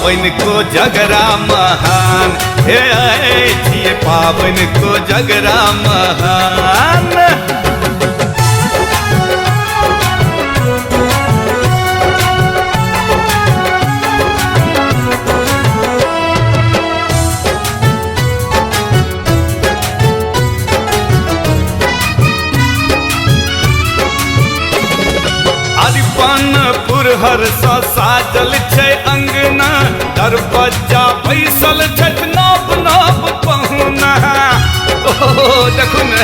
पावन को जगरा महान, हे छिए पावन को जगरा महान। हर सा साजल छै अंगना, दरबज्जा बैसल छथ नव नव पहुना। देखू ने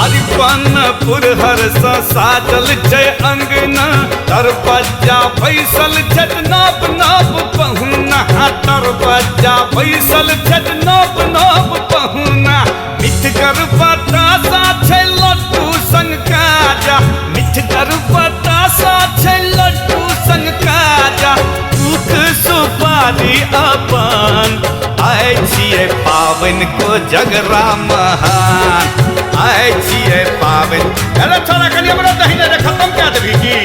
अरिपनपुर हर सा साजल छै अंगना, दरबज्जा बैसल छथ नव नव पहुना। दरबज्जा बैसल छथ नव नव पहुना। मिठगर बतासा छै लड्डू संग काजा, मिठगर बतासा छै लड्डू संग काजा। दूध सुपारी अपन आए छिए पावन को जगरा महान, आए छिए पावन। अरे छोरा कनी हमरा दहिने रे खत्म क्या देबी की?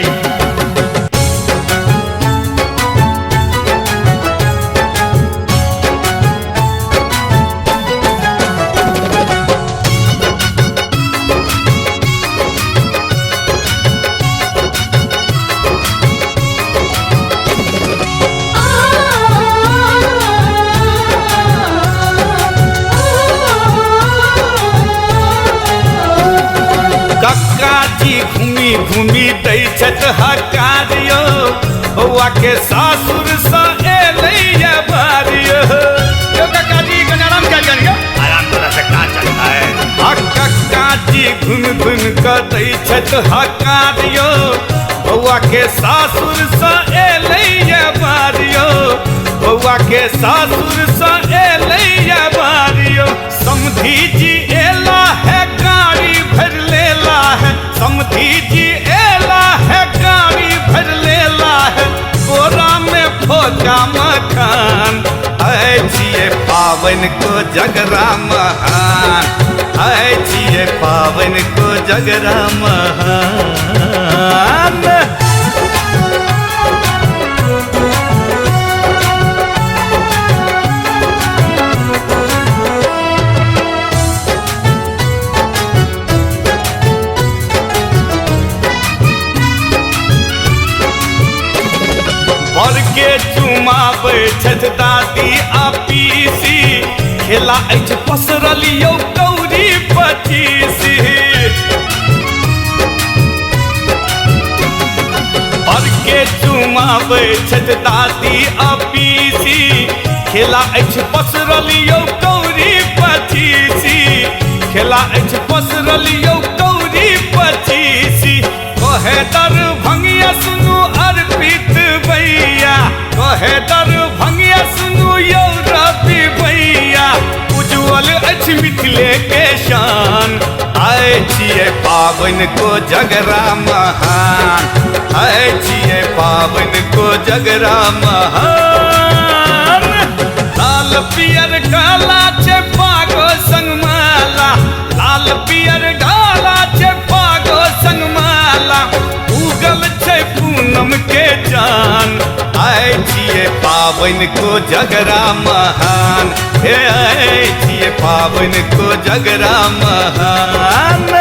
घूमी घूमी दै छथ हकारियो, बौआ के सासुर सा एलैया बारियो। यो काकाजी कने आराम क्या करियो? आराम तोरा से का चलता है? काकाजी घूम घूम के दै छथ हकारियो, बौआ के सासुर सा एलैया बारियो। बौआ के सासुर सा एलैया बारियो। समधी जी एला है गाड़ी भर लेला है, समधी जी एला है गाड़ी भर लेला है। बोरा में फोका मखान, आए छिए पावन को जगरा महान, आए छिए पावन को जगरा महान। बर के चुमाबै छथ दादी आ पीसी, खेला अछि पसरल यौ कौड़ी पचीसी। बर के चुमाबै छथ दादी आ पीसी, खेला अछि पसरल यौ कौड़ी पचीसी। खेला अछि पसरल यौ कौड़ी पचीसी। कहे दर भंगिया सुनू अर्पित भैया, कहे दर भंगिया सुनू यौ रवि भैया। उज्जवल अछि मिथिले के शान, आए छिए पावन को जगरा महान, आए छिए पावन को जगरा महान। लाल पियर काला छै पागो संग माला, लाल पियर काला छै पागो संग माला। उगल छै पूनम के जान, आए छिए पावन को जगरा महान, हे आए छिए पावन को जगरा महान।